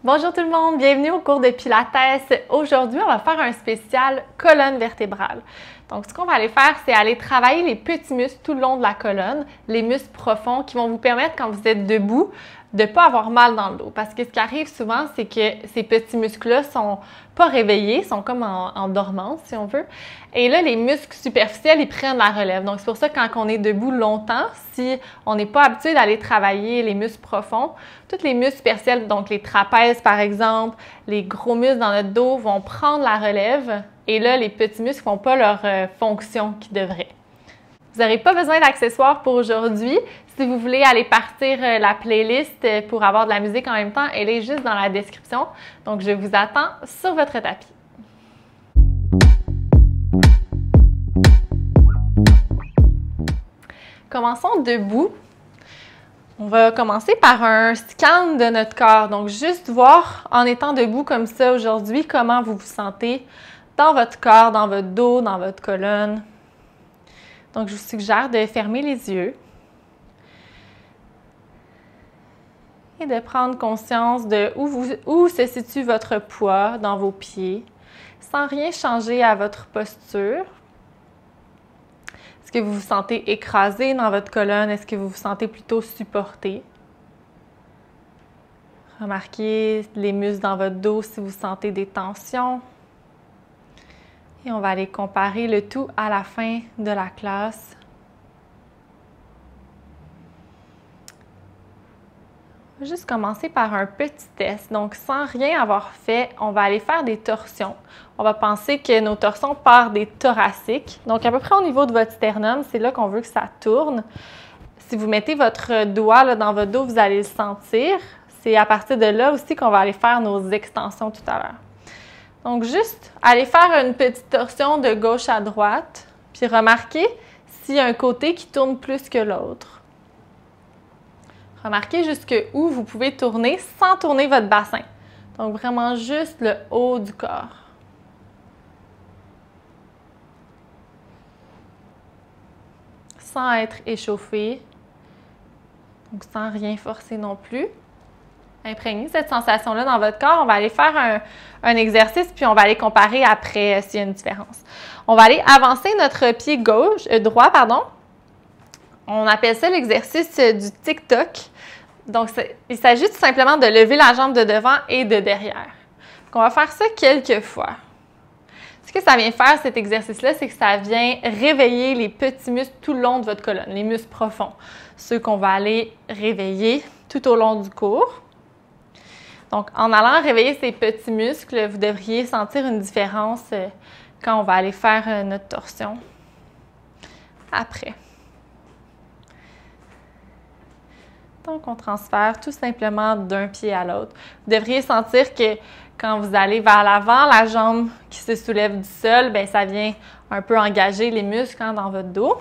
Bonjour tout le monde, bienvenue au cours de Pilates. Aujourd'hui, on va faire un spécial colonne vertébrale. Donc, ce qu'on va aller faire, c'est aller travailler les petits muscles tout le long de la colonne, les muscles profonds qui vont vous permettre, quand vous êtes debout, de ne pas avoir mal dans le dos. Parce que ce qui arrive souvent, c'est que ces petits muscles-là sont pas réveillés, sont comme en dormance, si on veut. Et là, les muscles superficiels, ils prennent la relève. Donc, c'est pour ça que quand on est debout longtemps, si on n'est pas habitué d'aller travailler les muscles profonds, tous les muscles superficiels, donc les trapèzes par exemple, les gros muscles dans notre dos vont prendre la relève et là, les petits muscles ne font pas leur fonction qu'ils devraient. Vous n'aurez pas besoin d'accessoires pour aujourd'hui. Si vous voulez aller partir la playlist pour avoir de la musique en même temps, elle est juste dans la description. Donc, je vous attends sur votre tapis. Commençons debout. On va commencer par un scan de notre corps. Donc, juste voir en étant debout comme ça aujourd'hui, comment vous vous sentez dans votre corps, dans votre dos, dans votre colonne. Donc, je vous suggère de fermer les yeux et de prendre conscience de où se situe votre poids dans vos pieds, sans rien changer à votre posture. Est-ce que vous vous sentez écrasé dans votre colonne? Est-ce que vous vous sentez plutôt supporté? Remarquez les muscles dans votre dos si vous sentez des tensions. Et on va aller comparer le tout à la fin de la classe. On va juste commencer par un petit test. Donc, sans rien avoir fait, on va aller faire des torsions. On va penser que nos torsions partent des thoraciques. Donc, à peu près au niveau de votre sternum, c'est là qu'on veut que ça tourne. Si vous mettez votre doigt là, dans votre dos, vous allez le sentir. C'est à partir de là aussi qu'on va aller faire nos extensions tout à l'heure. Donc, juste aller faire une petite torsion de gauche à droite, puis remarquez s'il y a un côté qui tourne plus que l'autre. Remarquez jusqu'où vous pouvez tourner sans tourner votre bassin. Donc, vraiment juste le haut du corps. Sans être échauffé, donc sans rien forcer non plus. Imprégnez cette sensation-là dans votre corps. On va aller faire un exercice, puis on va aller comparer après s'il y a une différence. On va aller avancer notre pied droit. On appelle ça l'exercice du tic-toc. Donc, il s'agit tout simplement de lever la jambe de devant et de derrière. Donc, on va faire ça quelques fois. Ce que ça vient faire, cet exercice-là, c'est que ça vient réveiller les petits muscles tout le long de votre colonne, les muscles profonds. Ceux qu'on va aller réveiller tout au long du cours. Donc, en allant réveiller ces petits muscles, vous devriez sentir une différence quand on va aller faire notre torsion après. Donc, on transfère tout simplement d'un pied à l'autre. Vous devriez sentir que quand vous allez vers l'avant, la jambe qui se soulève du sol, bien, ça vient un peu engager les muscles dans votre dos.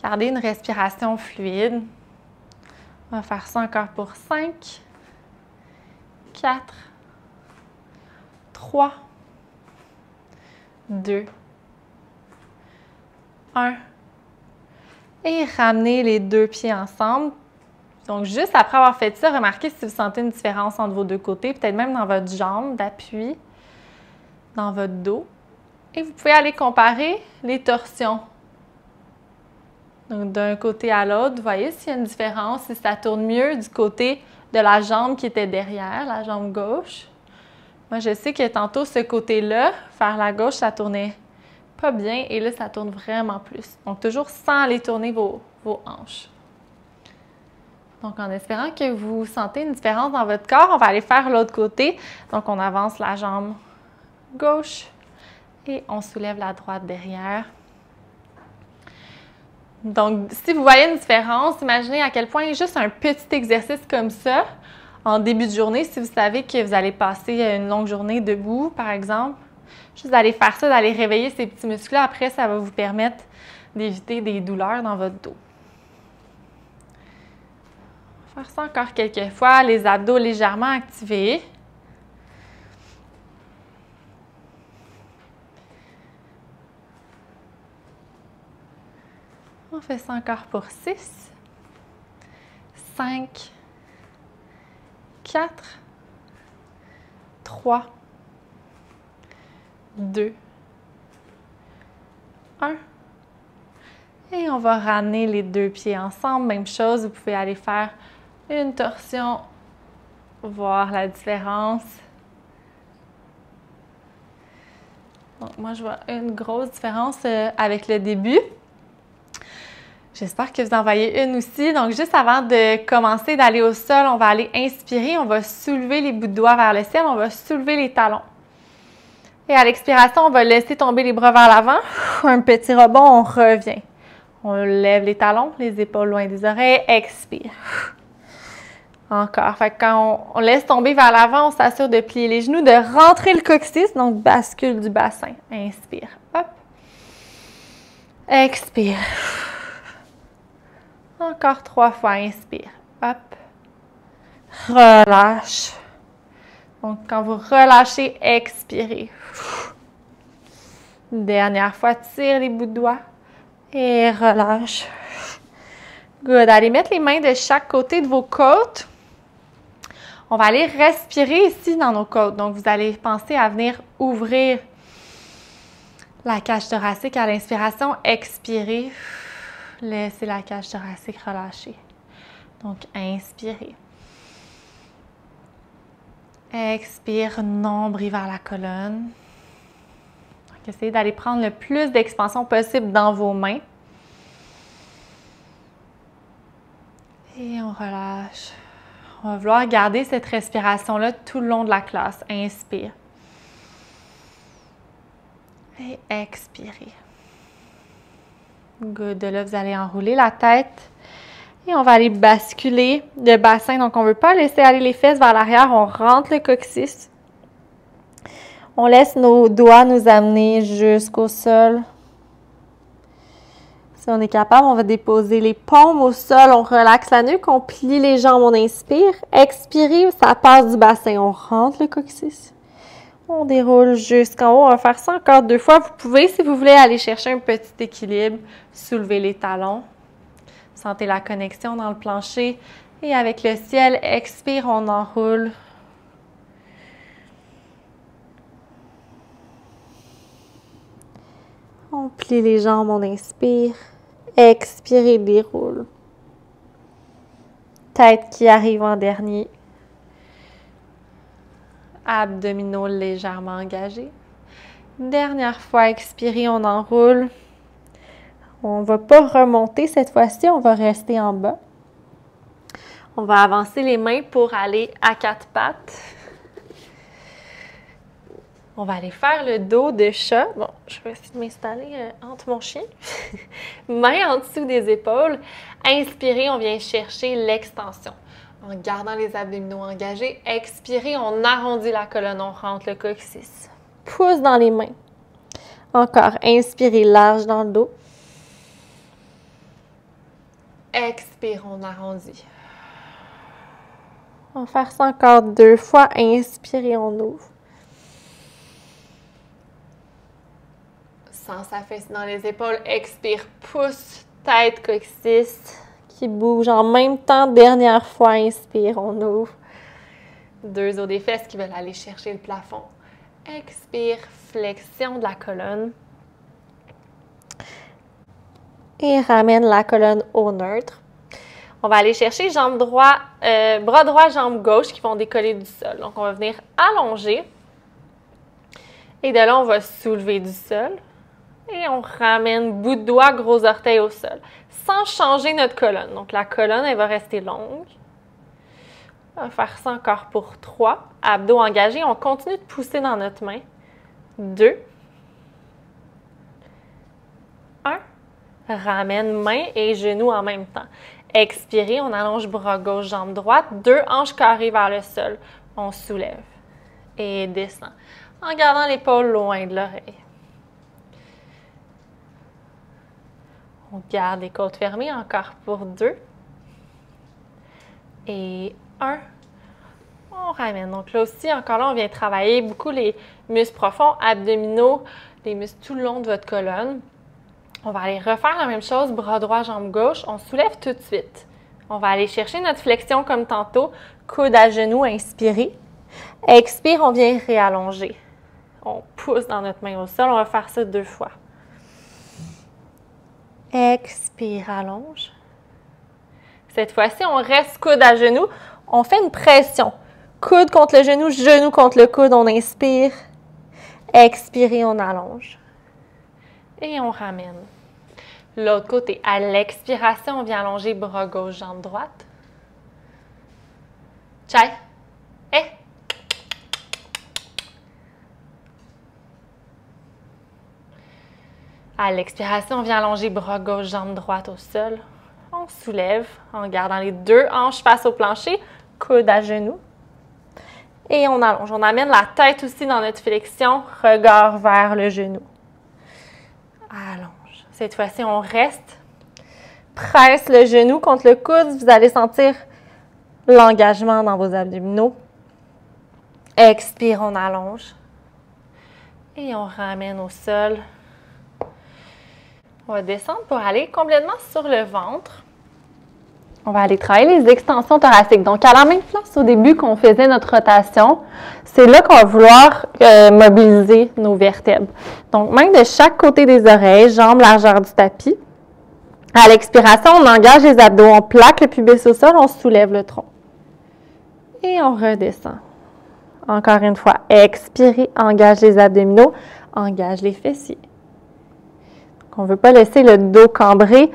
Gardez une respiration fluide. On va faire ça encore pour 5, 4, 3, 2, 1. Et ramenez les deux pieds ensemble. Donc, juste après avoir fait ça, remarquez si vous sentez une différence entre vos deux côtés, peut-être même dans votre jambe d'appui, dans votre dos. Et vous pouvez aller comparer les torsions. Donc, d'un côté à l'autre, vous voyez s'il y a une différence, si ça tourne mieux du côté de la jambe qui était derrière, la jambe gauche. Moi, je sais que tantôt, ce côté-là, vers la gauche, ça tournait pas bien et là, ça tourne vraiment plus. Donc, toujours sans aller tourner vos hanches. Donc, en espérant que vous sentez une différence dans votre corps, on va aller faire l'autre côté. Donc, on avance la jambe gauche et on soulève la droite derrière. Donc, si vous voyez une différence, imaginez à quel point juste un petit exercice comme ça, en début de journée, si vous savez que vous allez passer une longue journée debout, par exemple, juste d'aller faire ça, d'aller réveiller ces petits muscles-là, après, ça va vous permettre d'éviter des douleurs dans votre dos. On va faire ça encore quelques fois, les abdos légèrement activés. On fait ça encore pour 6, 5, 4, 3, 2, 1. Et on va ramener les deux pieds ensemble. Même chose, vous pouvez aller faire une torsion, voir la différence. Donc, moi, je vois une grosse différence avec le début. J'espère que vous en voyez une aussi. Donc, juste avant de commencer d'aller au sol, on va aller inspirer. On va soulever les bouts de doigts vers le ciel. On va soulever les talons. Et à l'expiration, on va laisser tomber les bras vers l'avant. Un petit rebond, on revient. On lève les talons, les épaules loin des oreilles. Expire. Encore. Fait que quand on laisse tomber vers l'avant, on s'assure de plier les genoux, de rentrer le coccyx, donc bascule du bassin. Inspire. Hop. Expire. Encore 3 fois. Inspire. Hop. Relâche. Donc, quand vous relâchez, expirez. Dernière fois, tire les bouts de doigts. Et relâche. Good. Allez mettre les mains de chaque côté de vos côtes. On va aller respirer ici dans nos côtes. Donc, vous allez penser à venir ouvrir la cage thoracique à l'inspiration. Expirez. Laissez la cage thoracique relâcher. Donc, inspirez. Expire, nombril vers la colonne. Donc, essayez d'aller prendre le plus d'expansion possible dans vos mains. Et on relâche. On va vouloir garder cette respiration-là tout le long de la classe. Inspire. Et expirez. Good. De là, vous allez enrouler la tête. Et on va aller basculer le bassin. Donc, on ne veut pas laisser aller les fesses vers l'arrière. On rentre le coccyx. On laisse nos doigts nous amener jusqu'au sol. Si on est capable, on va déposer les paumes au sol. On relaxe la nuque. On plie les jambes. On inspire. Expirez. Ça passe du bassin. On rentre le coccyx. On déroule jusqu'en haut. On va faire ça encore 2 fois. Vous pouvez, si vous voulez, aller chercher un petit équilibre. Soulever les talons. Sentez la connexion dans le plancher. Et avec le ciel, expire, on enroule. On plie les jambes, on inspire. Expire et déroule. Tête qui arrive en dernier. Abdominaux légèrement engagés. Dernière fois, expirez, on enroule. On ne va pas remonter cette fois-ci, on va rester en bas. On va avancer les mains pour aller à 4 pattes. On va aller faire le dos de chat. Bon, je vais essayer de m'installer entre mon chien. Mains en dessous des épaules. Inspirez, on vient chercher l'extension. En gardant les abdominaux engagés. Expirez, on arrondit la colonne, on rentre le coccyx. Pouce dans les mains. Encore, inspirez large dans le dos. Expire, on arrondit. On va faire ça encore 2 fois. Inspirez, on ouvre. Sans s'affaisser dans les épaules. Expire, pouce, tête, coccyx qui bouge en même temps. Dernière fois, inspire, on ouvre. 2 os des fesses qui veulent aller chercher le plafond. Expire, flexion de la colonne. Et ramène la colonne au neutre. On va aller chercher jambe droit, bras droit, jambe gauche qui vont décoller du sol. Donc, on va venir allonger. Et de là, on va soulever du sol. Et on ramène bout de doigt, gros orteil au sol. Sans changer notre colonne. Donc, la colonne, elle va rester longue. On va faire ça encore pour 3. Abdos engagés. On continue de pousser dans notre main. 2. 1. Ramène main et genoux en même temps. Expirez, on allonge bras gauche, jambe droite. 2 hanches carrées vers le sol. On soulève et descend. En gardant l'épaule loin de l'oreille. On garde les côtes fermées encore pour 2. Et 1. On ramène. Donc là aussi, encore là, on vient travailler beaucoup les muscles profonds, abdominaux, les muscles tout le long de votre colonne. On va aller refaire la même chose, bras droit, jambe gauche. On soulève tout de suite. On va aller chercher notre flexion comme tantôt. Coude à genoux, inspirez. Expire, on vient réallonger. On pousse dans notre main au sol. On va faire ça 2 fois. Expire, allonge. Cette fois-ci, on reste coude à genoux. On fait une pression. Coude contre le genou, genou contre le coude. On inspire. Expirez, on allonge. Et on ramène. L'autre côté, à l'expiration, on vient allonger bras gauche, jambe droite. Chai. Et. À l'expiration, on vient allonger bras gauche, jambe droite au sol. On soulève en gardant les 2 hanches face au plancher, coude à genoux. Et on allonge. On amène la tête aussi dans notre flexion, regard vers le genou. Allonge. Cette fois-ci, on reste. Presse le genou contre le coude. Vous allez sentir l'engagement dans vos abdominaux. Expire, on allonge. Et on ramène au sol. On va descendre pour aller complètement sur le ventre. On va aller travailler les extensions thoraciques. Donc, à la même place au début qu'on faisait notre rotation, c'est là qu'on va vouloir mobiliser nos vertèbres. Donc, main de chaque côté des oreilles, jambes largeur du tapis. À l'expiration, on engage les abdos, on plaque le pubis au sol, on soulève le tronc. Et on redescend. Encore une fois, expirez, engage les abdominaux, engage les fessiers. Donc, on ne veut pas laisser le dos cambré.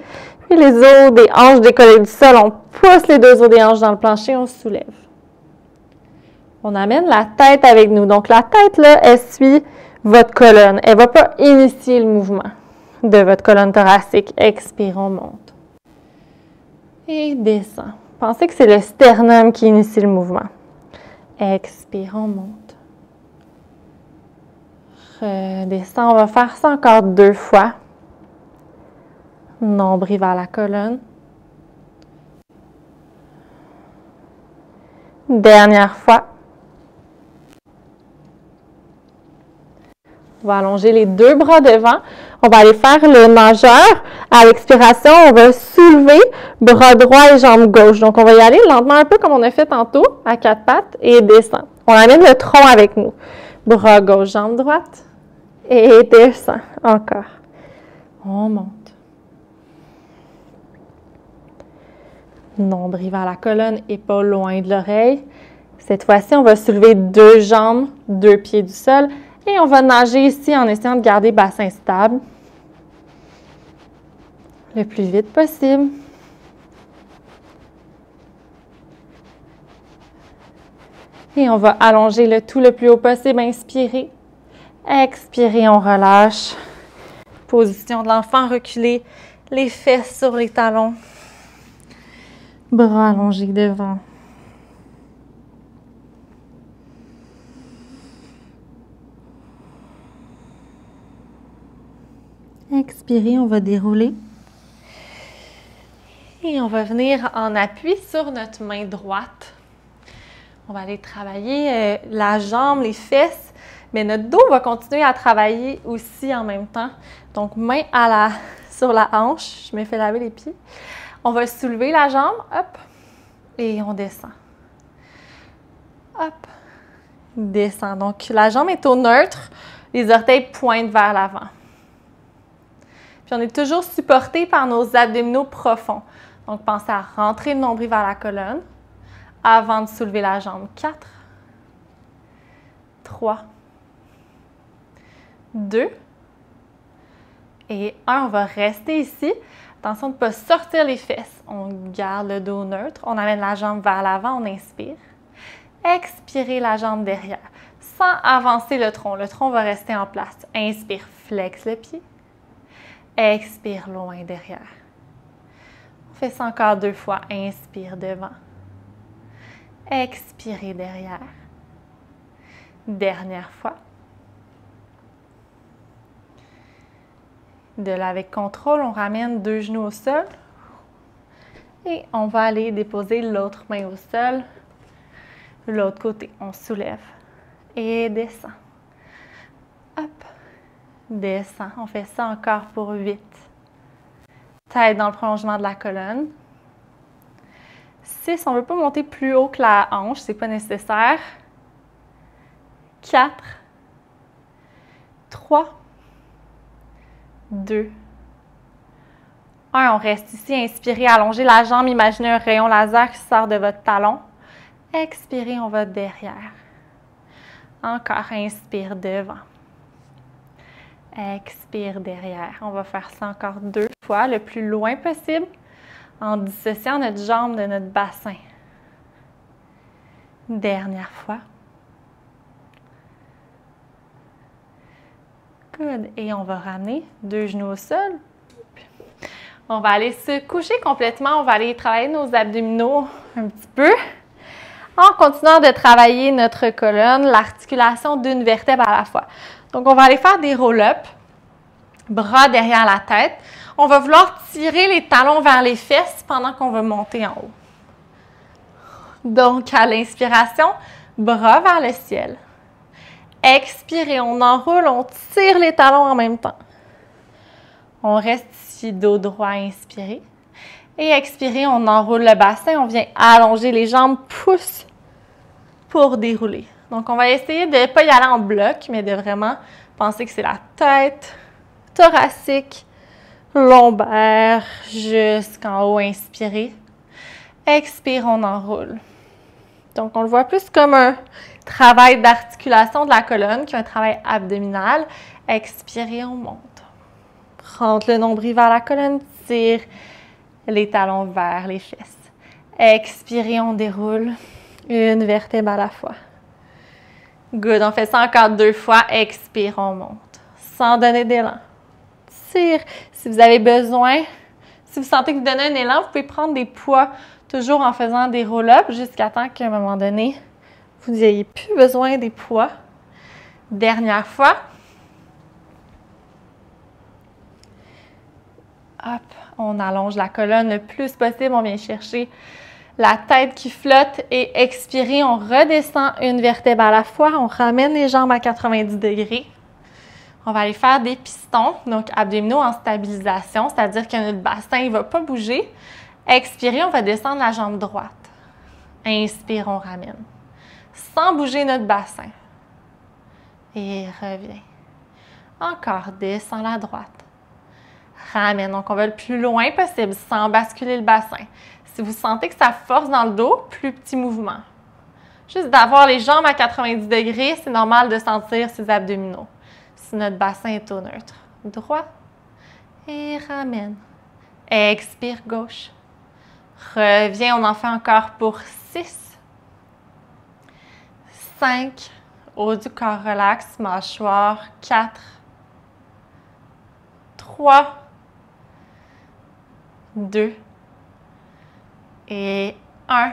Puis les os des hanches décollées du sol, on pousse les 2 os des hanches dans le plancher, on soulève. On amène la tête avec nous. Donc la tête, là, elle suit votre colonne. Elle ne va pas initier le mouvement de votre colonne thoracique. Expire, on monte. Et descend. Pensez que c'est le sternum qui initie le mouvement. Expire, on monte. Redescend. On va faire ça encore 2 fois. Nombril vers la colonne. Dernière fois. On va allonger les 2 bras devant. On va aller faire le nageur. À l'expiration, on va soulever bras droit et jambe gauche. Donc, on va y aller lentement, un peu comme on a fait tantôt, à 4 pattes, et descend. On amène le tronc avec nous. Bras gauche, jambe droite, et descend. Encore. On monte. Nombril vers la colonne, épaules loin de l'oreille. Cette fois-ci, on va soulever 2 jambes, 2 pieds du sol. Et on va nager ici en essayant de garder bassin stable. Le plus vite possible. Et on va allonger le tout le plus haut possible. Inspirez. Expirez, on relâche. Position de l'enfant reculé. Les fesses sur les talons. Bras allongés devant. Expirez, on va dérouler. Et on va venir en appui sur notre main droite. On va aller travailler la jambe, les fesses, mais notre dos va continuer à travailler aussi en même temps. Donc, main sur la hanche, je me fais laver les pieds. On va soulever la jambe, hop, et on descend. Hop, descend. Donc, la jambe est au neutre, les orteils pointent vers l'avant. Puis, on est toujours supporté par nos abdominaux profonds. Donc, pensez à rentrer le nombril vers la colonne avant de soulever la jambe. 4, 3, 2 et 1. On va rester ici. Attention de ne pas sortir les fesses. On garde le dos neutre. On amène la jambe vers l'avant. On inspire. Expirez la jambe derrière sans avancer le tronc. Le tronc va rester en place. Inspire, flex le pied. Expire loin derrière. On fait ça encore 2 fois. Inspire devant. Expirez derrière. Dernière fois. De là, avec contrôle, on ramène 2 genoux au sol. Et on va aller déposer l'autre main au sol. L'autre côté, on soulève. Et descend. Hop. Descend. On fait ça encore pour 8. Tête dans le prolongement de la colonne. 6, on ne veut pas monter plus haut que la hanche, ce n'est pas nécessaire. 4, 3, 2, 1. On reste ici, inspirez, allongez la jambe, imaginez un rayon laser qui sort de votre talon. Expirez, on va derrière. Encore, inspire devant. Expire derrière. On va faire ça encore 2 fois, le plus loin possible, en dissociant notre jambe de notre bassin. Dernière fois. Good. Et on va ramener 2 genoux au sol. On va aller se coucher complètement. On va aller travailler nos abdominaux un petit peu. En continuant de travailler notre colonne, l'articulation d'une vertèbre à la fois. Donc, on va aller faire des roll-ups, bras derrière la tête. On va vouloir tirer les talons vers les fesses pendant qu'on va monter en haut. Donc, à l'inspiration, bras vers le ciel. Expirez, on enroule, on tire les talons en même temps. On reste ici, dos droit, inspirez. Et expirez, on enroule le bassin, on vient allonger les jambes, pousse pour dérouler. Donc, on va essayer de ne pas y aller en bloc, mais de vraiment penser que c'est la tête, thoracique, lombaire, jusqu'en haut, inspirez. Expire, on enroule. Donc, on le voit plus comme un travail d'articulation de la colonne qu'un travail abdominal. Expirez, on monte. Rentre le nombril vers la colonne, tire les talons vers les fesses. Expirez, on déroule. Une vertèbre à la fois. Good, on fait ça encore 2 fois. Expire, on monte. Sans donner d'élan. Tire. Si vous avez besoin, si vous sentez que vous donnez un élan, vous pouvez prendre des poids toujours en faisant des roll-ups jusqu'à temps qu'à un moment donné, vous n'ayez plus besoin des poids. Dernière fois. Hop, on allonge la colonne le plus possible. On vient chercher la tête qui flotte et expirez. On redescend une vertèbre à la fois. On ramène les jambes à 90 degrés. On va aller faire des pistons, donc abdominaux en stabilisation, c'est-à-dire que notre bassin ne va pas bouger. Expirez, on va descendre la jambe droite. Inspire, on ramène. Sans bouger notre bassin. Et revient. Encore, descend la droite. Ramène. Donc, on va le plus loin possible sans basculer le bassin. Si vous sentez que ça force dans le dos, plus petit mouvement. Juste d'avoir les jambes à 90 degrés, c'est normal de sentir ces abdominaux. Si notre bassin est au neutre. Droit. Et ramène. Expire, gauche. Reviens, on en fait encore pour 6. 5. Haut du corps, relax. Mâchoire. 4. 3. 2. Et 1.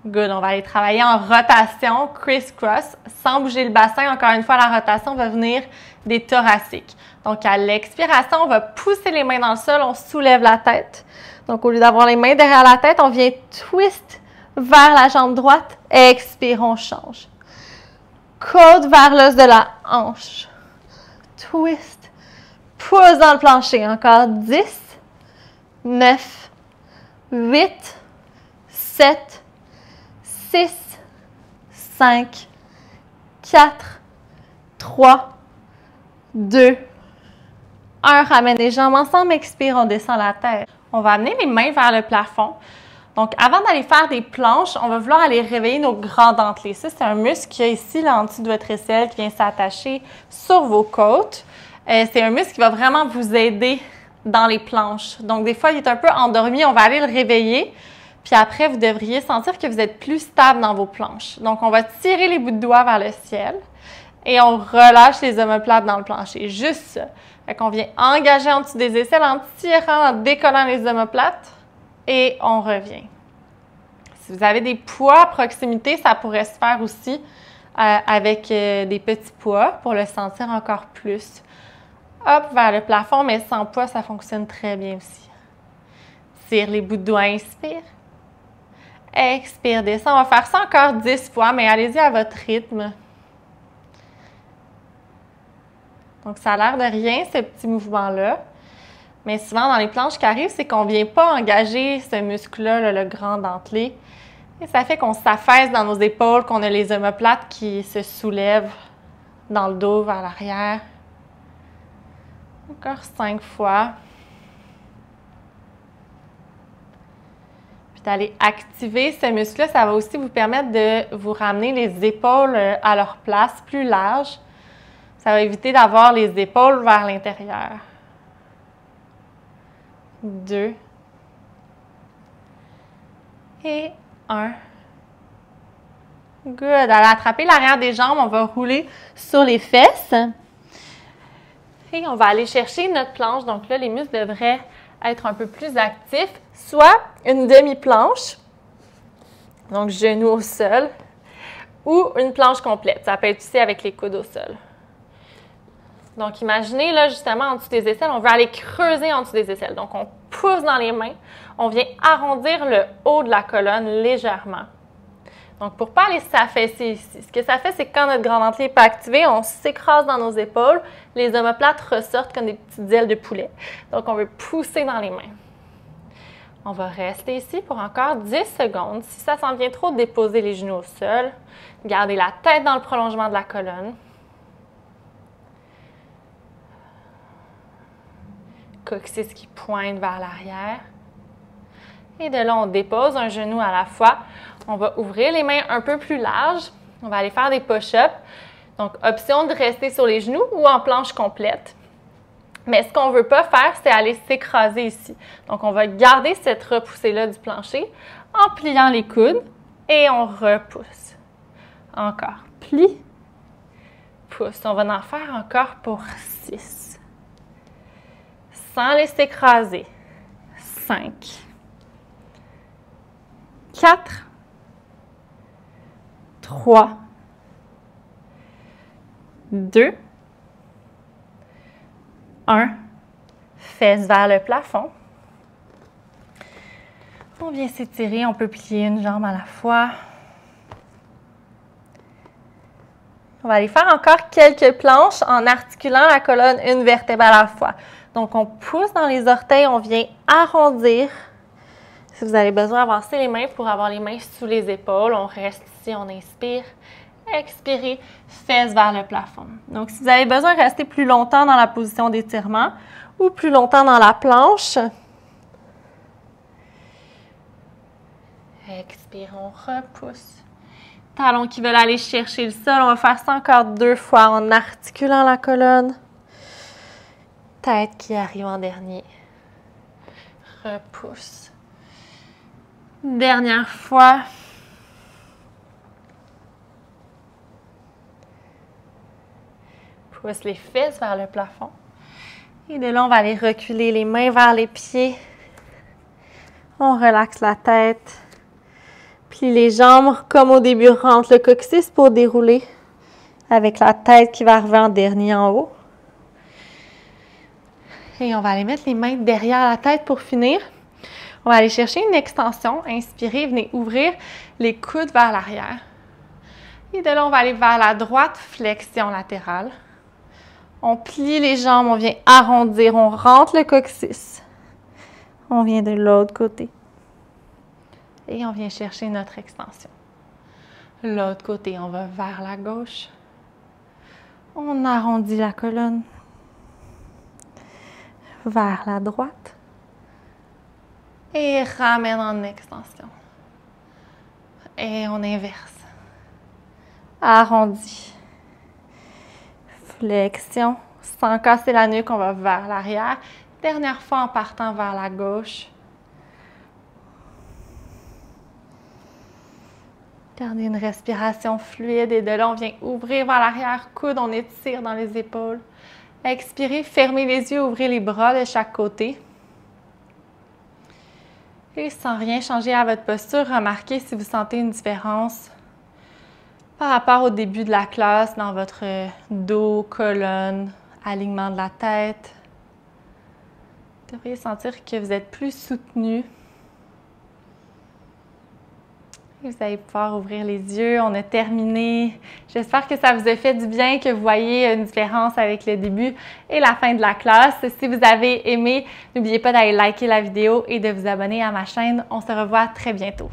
Good. On va aller travailler en rotation, criss-cross, sans bouger le bassin. Encore une fois, la rotation va venir des thoraciques. Donc, à l'expiration, on va pousser les mains dans le sol, on soulève la tête. Donc, au lieu d'avoir les mains derrière la tête, on vient twist vers la jambe droite. Expire, on change. Côte vers l'os de la hanche. Twist. Pousse dans le plancher. Encore 10, 9, 8, 7, 6, 5, 4, 3, 2, 1. Ramène les jambes ensemble, expire, on descend la tête. On va amener les mains vers le plafond. Donc, avant d'aller faire des planches, on va vouloir aller réveiller nos grands dentelés. Ça, c'est un muscle qui est ici, là, en dessous de votre aisselle, qui vient s'attacher sur vos côtes. C'est un muscle qui va vraiment vous aider dans les planches. Donc, des fois, il est un peu endormi, on va aller le réveiller. Puis après, vous devriez sentir que vous êtes plus stable dans vos planches. Donc, on va tirer les bouts de doigts vers le ciel et on relâche les omoplates dans le plancher. Juste ça. Fait qu'on vient engager en dessous des aisselles en tirant, en décollant les omoplates et on revient. Si vous avez des poids à proximité, ça pourrait se faire aussi avec des petits poids pour le sentir encore plus. Hop, vers le plafond, mais sans poids, ça fonctionne très bien aussi. Tire les bouts de doigts, inspire. Expire, descend. On va faire ça encore 10 fois, mais allez-y à votre rythme. Donc, ça a l'air de rien, ce petit mouvement-là. Mais souvent, dans les planches qui arrivent, c'est qu'on ne vient pas engager ce muscle-là, là, le grand dentelé. Et ça fait qu'on s'affaisse dans nos épaules, qu'on a les omoplates qui se soulèvent dans le dos vers l'arrière. Encore 5 fois. Puis d'aller activer ce muscle-là, ça va aussi vous permettre de vous ramener les épaules à leur place plus large. Ça va éviter d'avoir les épaules vers l'intérieur. 2. Et 1. Good. Allez attraper l'arrière des jambes, on va rouler sur les fesses. Et on va aller chercher notre planche. Donc là, les muscles devraient être un peu plus actifs. Soit une demi-planche, donc genou au sol, ou une planche complète. Ça peut être aussi avec les coudes au sol. Donc, imaginez, là, justement, en dessous des aisselles, on veut aller creuser en dessous des aisselles. Donc, on pousse dans les mains, on vient arrondir le haut de la colonne légèrement. Donc, pour ne pas aller s'affaisser ici, ce que ça fait, c'est que quand notre grand dentelé n'est pas activé, on s'écrase dans nos épaules, les omoplates ressortent comme des petites ailes de poulet. Donc, on veut pousser dans les mains. On va rester ici pour encore 10 secondes. Si ça s'en vient trop, déposer les genoux au sol. Gardez la tête dans le prolongement de la colonne. Coccyx qui pointe vers l'arrière. Et de là, on dépose un genou à la fois. On va ouvrir les mains un peu plus larges. On va aller faire des push-ups. Donc, option de rester sur les genoux ou en planche complète. Mais ce qu'on ne veut pas faire, c'est aller s'écraser ici. Donc, on va garder cette repoussée-là du plancher en pliant les coudes et on repousse. Encore. Plie, pousse. On va en faire encore pour 6. Sans laisser écraser. 5. 4. 3. 2. 1. Fesses vers le plafond. On vient s'étirer, on peut plier une jambe à la fois. On va aller faire encore quelques planches en articulant la colonne une vertèbre à la fois. Donc, on pousse dans les orteils, on vient arrondir. Si vous avez besoin, avancez les mains pour avoir les mains sous les épaules. On reste ici, on inspire. Expirez, fesses vers le plafond. Donc, si vous avez besoin de rester plus longtemps dans la position d'étirement ou plus longtemps dans la planche, expire, on repousse. Talons qui veulent aller chercher le sol, on va faire ça encore 2 fois en articulant la colonne. Tête qui arrive en dernier. Repousse. Dernière fois. Pousse les fesses vers le plafond. Et de là, on va aller reculer les mains vers les pieds. On relaxe la tête. Plie les jambes comme au début, rentre le coccyx pour dérouler avec la tête qui va arriver en dernier en haut. Et on va aller mettre les mains derrière la tête pour finir. On va aller chercher une extension. Inspirez, venez ouvrir les coudes vers l'arrière. Et de là, on va aller vers la droite, flexion latérale. On plie les jambes, on vient arrondir, on rentre le coccyx. On vient de l'autre côté. Et on vient chercher notre extension. L'autre côté, on va vers la gauche. On arrondit la colonne. Vers la droite. Et ramène en extension. Et on inverse. Arrondi. Flexion. Sans casser la nuque, on va vers l'arrière. Dernière fois en partant vers la gauche. Gardez une respiration fluide et de là, on vient ouvrir vers l'arrière, coude, on étire dans les épaules. Expirez, fermez les yeux, ouvrez les bras de chaque côté. Et sans rien changer à votre posture, remarquez si vous sentez une différence par rapport au début de la classe dans votre dos, colonne, alignement de la tête. Vous devriez sentir que vous êtes plus soutenu. Et vous allez pouvoir ouvrir les yeux. On a terminé. J'espère que ça vous a fait du bien, que vous voyez une différence avec le début et la fin de la classe. Si vous avez aimé, n'oubliez pas d'aller liker la vidéo et de vous abonner à ma chaîne. On se revoit très bientôt.